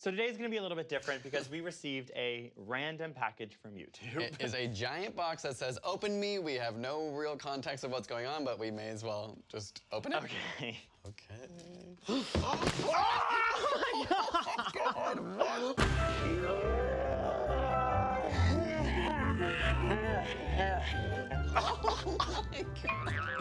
So today's gonna be a little bit different because we received a random package from YouTube. It is a giant box that says, "Open me." We have no real context of what's going on, but we may as well just open it. Okay. Okay. Oh my God.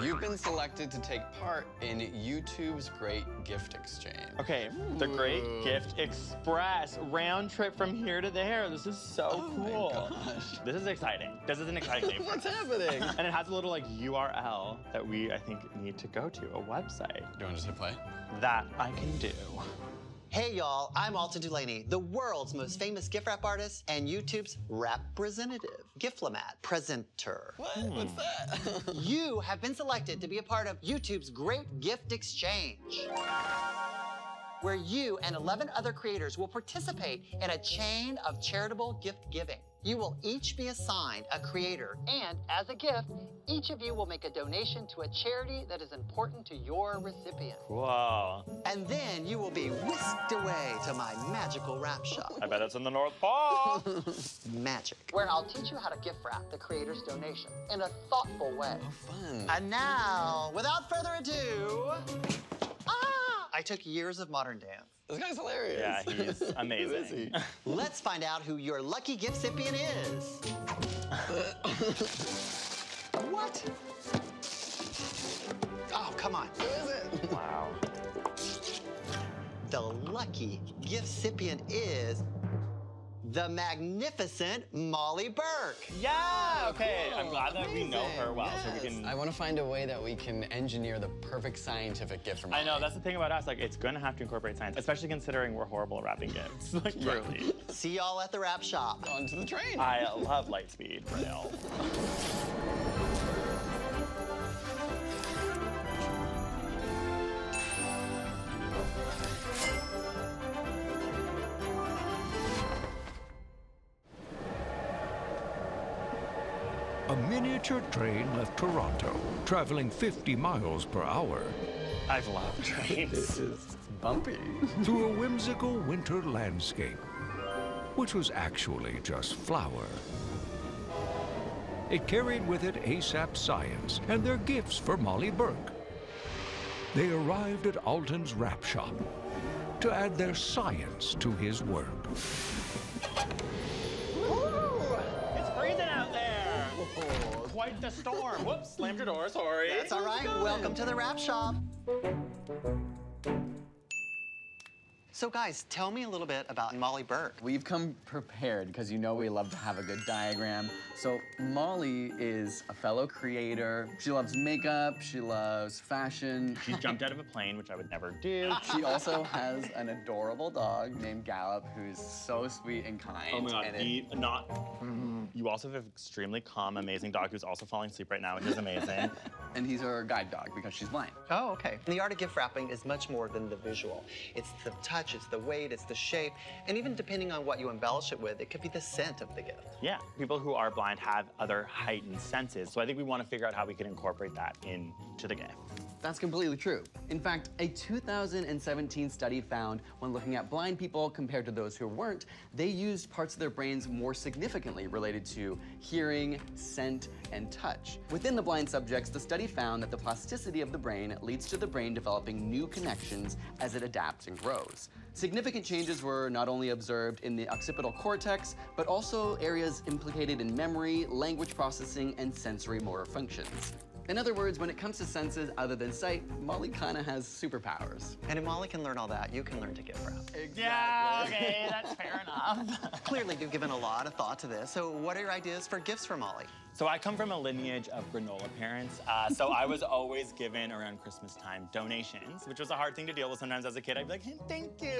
You've been selected to take part in YouTube's Great Gift Exchange. Okay, the Great Gift Express. Round trip from here to there. This is so cool. Oh my gosh. This is exciting. This is an exciting day for What's us. happening? And it has a little like URL that we, I think, need to go to, a website. Do you want to just hit play? That I can do. Hey y'all, I'm Alton Delaney, the world's most famous gift wrap artist and YouTube's representative, Giflomat, presenter. What? What's that? You have been selected to be a part of YouTube's Great Gift Exchange, where you and 11 other creators will participate in a chain of charitable gift giving. You will each be assigned a creator, and as a gift, each of you will make a donation to a charity that is important to your recipient. Whoa. And then you will be whisked away to my magical wrap shop. I bet it's in the North Pole. Magic. Where I'll teach you how to gift wrap the creator's donation in a thoughtful way. Oh, fun. And now, without further ado, I took years of modern dance. This guy's hilarious. Yeah, he's amazing. Who is he? Let's find out who your lucky gift-cipient is. What? Oh, come on. Who is it? Wow. The lucky gift-cipient is the magnificent Molly Burke. Yeah, okay. I'm glad that we know her well, so we Yes. can... I want to find a way that we can engineer the perfect scientific gift for I know, Molly. that's the thing about us. Like, it's gonna have to incorporate science, especially considering we're horrible at wrapping gifts. Like, really. See y'all at the wrap shop. Onto the train. I love Lightspeed Rail. A miniature train left Toronto, traveling 50 miles per hour I love trains. This is bumpy. through a whimsical winter landscape, which was actually just flour. It carried with it ASAP Science and their gifts for Molly Burke. They arrived at Alton's wrap shop to add their science to his work. It's freezing out there. Quite the storm. Whoops, slammed your door, sorry. That's all right. Welcome to the wrap shop. So guys, tell me a little bit about Molly Burke. We've come prepared because you know we love to have a good diagram. So Molly is a fellow creator. She loves makeup, she loves fashion. She jumped out of a plane, which I would never do. She also has an adorable dog named Gallop who's so sweet and kind. Oh my God, And You also have an extremely calm, amazing dog who's also falling asleep right now, which is amazing. and he's her guide dog because she's blind. Oh, okay. And the art of gift wrapping is much more than the visual. It's the touch, it's the weight, it's the shape, and even depending on what you embellish it with, it could be the scent of the gift. Yeah, people who are blind have other heightened senses, so I think we want to figure out how we can incorporate that into the gift. That's completely true. In fact, a 2017 study found when looking at blind people compared to those who weren't, they used parts of their brains more significantly related to hearing, scent, and touch. Within the blind subjects, the study found that the plasticity of the brain leads to the brain developing new connections as it adapts and grows. Significant changes were not only observed in the occipital cortex, but also areas implicated in memory, language processing, and sensory motor functions. In other words, when it comes to senses other than sight, Molly kinda has superpowers. And if Molly can learn all that, you can learn to gift wrap. Yeah, okay, that's fair enough. Clearly, you've given a lot of thought to this. So what are your ideas for gifts for Molly? So I come from a lineage of granola parents, so I was always given around Christmas time donations, which was a hard thing to deal with sometimes as a kid. I'd be like, hey, thank you,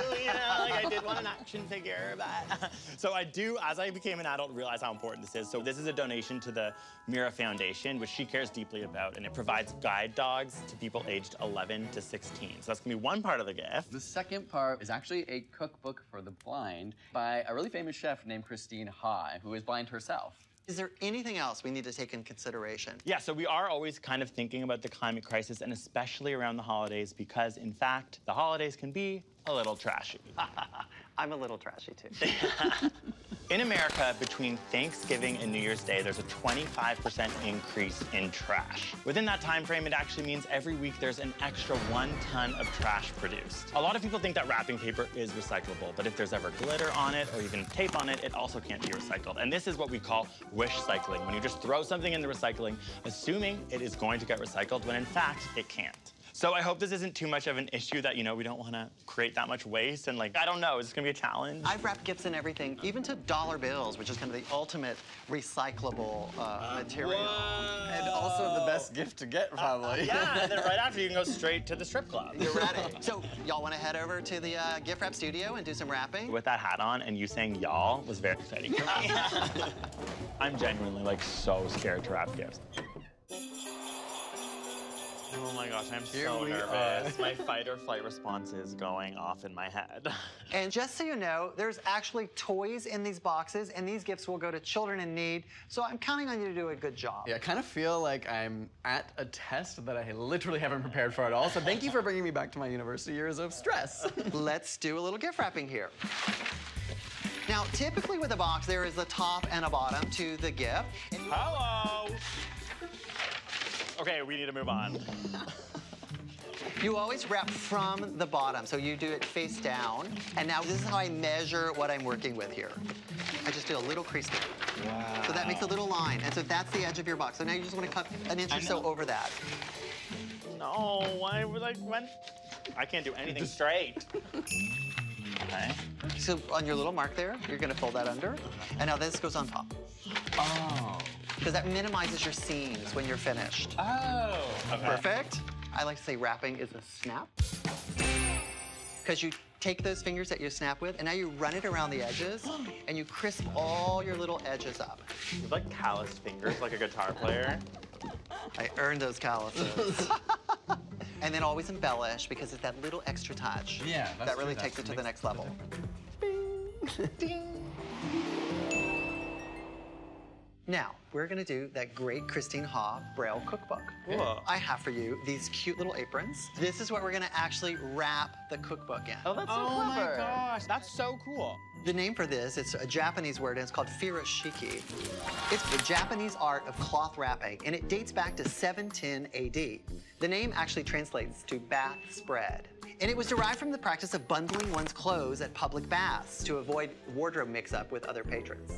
like I did want an action figure, but. So I do, as I became an adult, realize how important this is. So this is a donation to the Mira Foundation, which she cares deeply about, and it provides guide dogs to people aged 11 to 16. So that's gonna be one part of the gift. The second part is actually a cookbook for the blind by a really famous chef named Christine Ha, who is blind herself. Is there anything else we need to take in consideration? Yeah, so we are always kind of thinking about the climate crisis, and especially around the holidays, because in fact, the holidays can be a little trashy. I'm a little trashy too. In America, between Thanksgiving and New Year's Day, there's a 25% increase in trash. Within that time frame, it actually means every week there's an extra 1 ton of trash produced. A lot of people think that wrapping paper is recyclable, but if there's ever glitter on it or even tape on it, it also can't be recycled. And this is what we call wish cycling, when you just throw something in the recycling, assuming it is going to get recycled, when in fact, it can't. So I hope this isn't too much of an issue that, you know, we don't want to create that much waste and like, I don't know, is this going to be a challenge? I've wrapped gifts in everything, even to dollar bills, which is kind of the ultimate recyclable material. And also the best gift to get, probably. Yeah, and then right after you can go straight to the strip club. You're ready. So y'all want to head over to the gift wrap studio and do some wrapping? With that hat on and you saying y'all was very exciting for me. I'm genuinely like so scared to wrap gifts. Oh my gosh, I'm so nervous. My fight or flight response is going off in my head. And just so you know, there's actually toys in these boxes, and these gifts will go to children in need, so I'm counting on you to do a good job. Yeah, I kind of feel like I'm at a test that I literally haven't prepared for at all, so thank you for bringing me back to my university years of stress. Let's do a little gift wrapping here. Now, typically with a box, there is a top and a bottom to the gift. Hello! Okay, we need to move on. You always wrap from the bottom, so you do it face down. And now this is how I measure what I'm working with here. I just do a little crease there. Wow. So that makes a little line, and so that's the edge of your box. So now you just want to cut an inch or so over that. No, why would I, when? I can't do anything straight. Okay. So on your little mark there, you're gonna fold that under. And now this goes on top. Oh. Because that minimizes your seams when you're finished. Oh. Okay. Perfect. I like to say wrapping is a snap. Because you take those fingers that you snap with, and now you run it around the edges, and you crisp all your little edges up. You have like calloused fingers, like a guitar player. I earned those calluses. And then always embellish, because it's that little extra touch. Yeah, that's that really true. takes it to the next level. Now, we're gonna do that great Christine Ha Braille cookbook. Cool. I have for you these cute little aprons. This is what we're gonna actually wrap the cookbook in. Oh, that's so Oh clever. my gosh, that's so cool. The name for this, it's a Japanese word, and it's called furoshiki. It's the Japanese art of cloth wrapping, and it dates back to 710 AD. The name actually translates to bath spread. And it was derived from the practice of bundling one's clothes at public baths to avoid wardrobe mix-up with other patrons.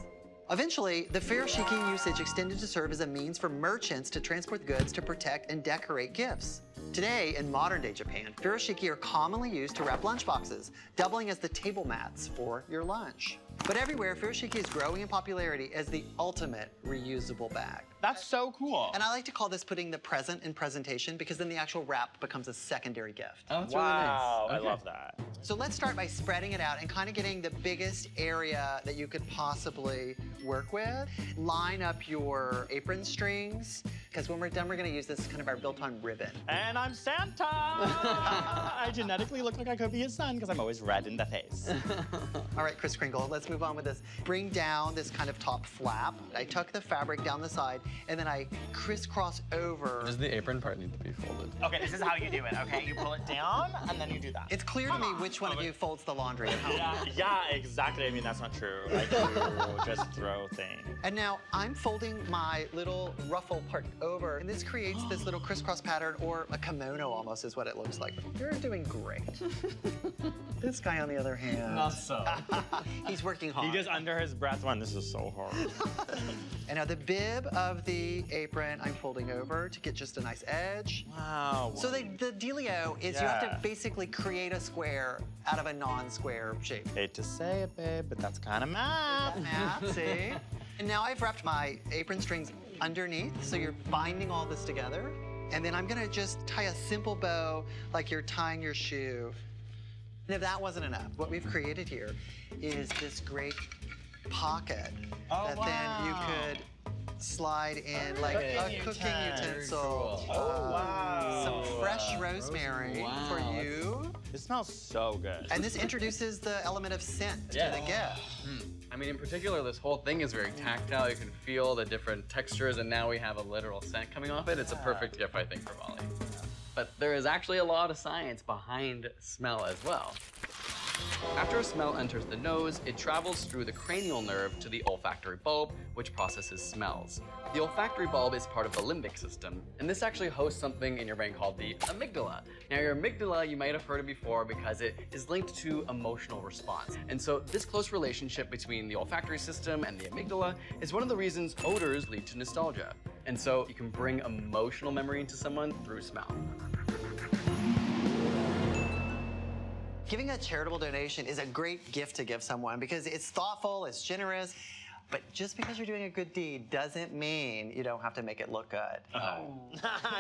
Eventually, the furoshiki usage extended to serve as a means for merchants to transport goods to protect and decorate gifts. Today, in modern-day Japan, furoshiki are commonly used to wrap lunchboxes, doubling as the table mats for your lunch. But everywhere, furoshiki is growing in popularity as the ultimate reusable bag. That's so cool. And I like to call this putting the present in presentation, because then the actual wrap becomes a secondary gift. Oh, that's Wow, really nice. I love that. So let's start by spreading it out and kind of getting the biggest area that you could possibly work with. Line up your apron strings, because when we're done, we're gonna use this as kind of our built-on ribbon. And I'm Santa! I genetically look like I could be his son because I'm always red in the face. All right, Kris Kringle, let's move on with this. Bring down this kind of top flap. I tuck the fabric down the side, and then I crisscross over. Does the apron part need to be folded? Okay, this is how you do it, okay? You pull it down, and then you do that. It's clear to me which one of you folds the laundry at home. Yeah, exactly. I mean, that's not true. I do just throw things. And now I'm folding my little ruffle part over, and this creates this little crisscross pattern, or a kimono almost is what it looks like. You're doing great. This guy, on the other hand, Not so. he's working hard. He just under his breath went, this is so hard. And now the bib of the apron, I'm folding over to get just a nice edge. Wow. So the dealio is you have Yeah. to basically create a square out of a non-square shape. Hate to say it, babe, but that's kind of math. Math, see? And now I've wrapped my apron strings underneath, so you're binding all this together. And then I'm gonna just tie a simple bow like you're tying your shoe. And if that wasn't enough, what we've created here is this great pocket that then you could slide in like a cooking utensil. Oh, wow. Some fresh rosemary for you. It smells so good. And this introduces the element of scent to the gift. I mean, in particular, this whole thing is very tactile. You can feel the different textures, and now we have a literal scent coming off it. It's a perfect gift, I think, for Molly. But there is actually a lot of science behind smell as well. After a smell enters the nose, it travels through the cranial nerve to the olfactory bulb, which processes smells. The olfactory bulb is part of the limbic system, and this actually hosts something in your brain called the amygdala. Now, your amygdala, you might have heard it before because it is linked to emotional response. And so this close relationship between the olfactory system and the amygdala is one of the reasons odors lead to nostalgia. And so you can bring emotional memory into someone through smell. Giving a charitable donation is a great gift to give someone because it's thoughtful, it's generous, but just because you're doing a good deed doesn't mean you don't have to make it look good. I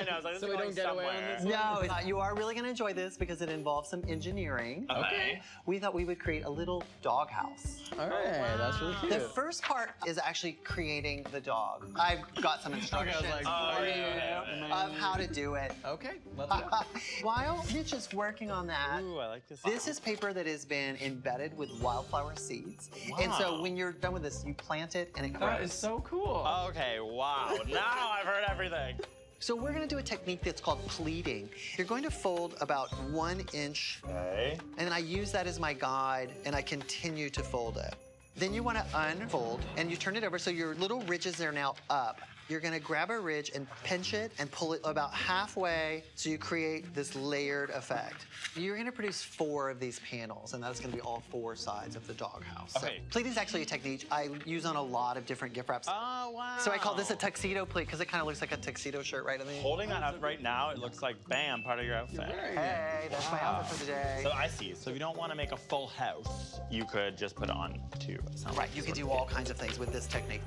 know, I was like, this So is we going don't get away on somewhere. this? No, it's not. You are really going to enjoy this because it involves some engineering. Okay. We thought we would create a little dog house. All right, that's really cute. The first part is actually creating the dog. I've got some instructions like, for you okay. of how to do it. Okay, let's go. While Mitch is working on that, Ooh, I like this. this is paper that has been embedded with wildflower seeds. And so when you're done with this, you plant it and it grows. That is so cool. Okay, wow. Now I've heard everything. So we're gonna do a technique that's called pleating. You're going to fold about 1 inch, Okay. and then I use that as my guide, and I continue to fold it. Then you wanna unfold, and you turn it over so your little ridges are now up. You're gonna grab a ridge and pinch it and pull it about halfway so you create this layered effect. You're gonna produce 4 of these panels, and that's gonna be all 4 sides of the doghouse. Okay. So pleating is actually a technique I use on a lot of different gift wraps. Oh, wow. So I call this a tuxedo pleat because it kind of looks like a tuxedo shirt right on the Holding that up right now, it looks like, bam, part of your outfit. Hey, that's my outfit for today. So I see. So if you don't want to make a full house, you could just put it on to some Right, you can sort do of all kinds of things with this technique.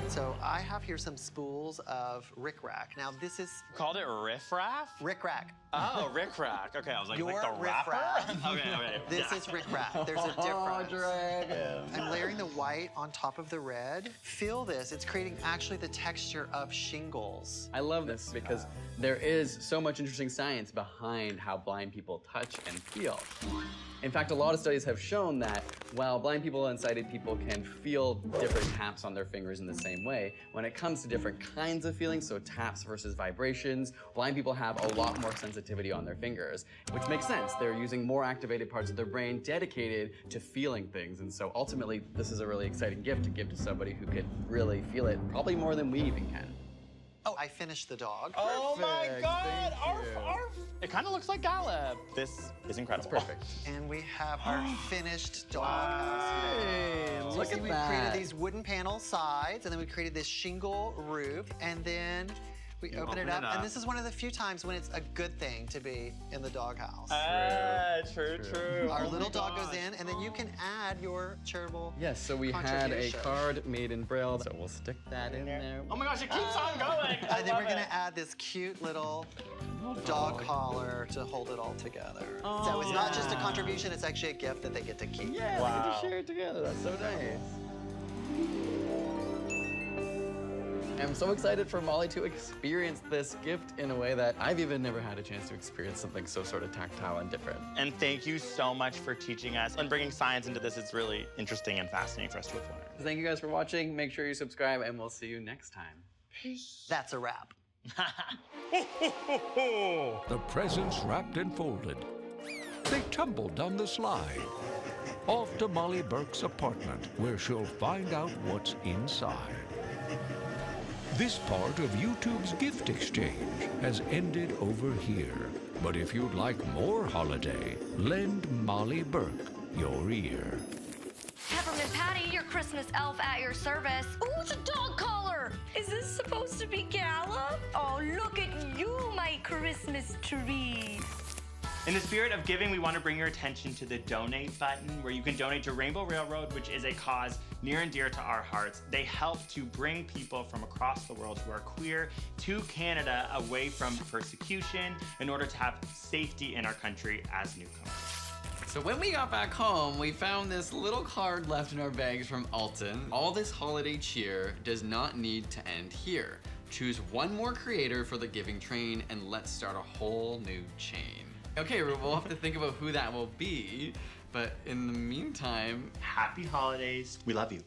So I have here some spools of rickrack. Now this is You called it riff raff? rickrack. Oh, rick rack. Okay, I was like Your the rapper? riff-raff. okay. This yeah. is rickrack. There's a difference. Dragon. I'm layering the white on top of the red. Feel this, it's creating actually the texture of shingles. I love this because there is so much interesting science behind how blind people touch and feel. In fact, a lot of studies have shown that while blind people and sighted people can feel different taps on their fingers in the same way, when it comes to different kinds of feelings, so taps versus vibrations, blind people have a lot more sensitivity on their fingers, which makes sense. They're using more activated parts of their brain dedicated to feeling things. And so ultimately, this is a really exciting gift to give to somebody who could really feel it, probably more than we even can. Oh, I finished the dog. Oh my Perfect, god! thank Arf, you. arf! It kind of looks like Gallup. This is incredible. Perfect. And we have our finished dog house here. Hey, So look see, at we that. created these wooden panel sides, and then we created this shingle roof, and then we open it up. And this is one of the few times when it's a good thing to be in the doghouse. True. Our Oh little my dog gosh. goes in, and then you can add your charitable. Yes, so we had a contribution. card made in Braille, so we'll stick that in there. Oh my gosh, it keeps on going. I And then we're love gonna it. add this cute little dog collar to hold it all together. So it's not just a contribution, it's actually a gift that they get to keep. Yeah, we Wow. get to share it together. That's so nice. I'm so excited for Molly to experience this gift in a way that I've even never had a chance to experience something so sort of tactile and different. And thank you so much for teaching us and bringing science into this. It's really interesting and fascinating for us to have learned. So thank you guys for watching. Make sure you subscribe, and we'll see you next time. That's a wrap. The presents wrapped and folded. They tumbled down the slide. Off to Molly Burke's apartment, where she'll find out what's inside. This part of YouTube's gift exchange has ended over here. But if you'd like more holiday, lend Molly Burke your ear. Peppermint Patty, your Christmas elf at your service. Ooh, it's a dog collar. Is this supposed to be Gallup? Oh, look at you, my Christmas tree. In the spirit of giving, we want to bring your attention to the donate button, where you can donate to Rainbow Railroad, which is a cause near and dear to our hearts. They help to bring people from across the world who are queer to Canada away from persecution in order to have safety in our country as newcomers. So when we got back home, we found this little card left in our bags from Alton. All this holiday cheer does not need to end here. Choose one more creator for the giving train, and let's start a whole new chain. Okay, we'll have to think about who that will be. But in the meantime, Happy holidays. We love you.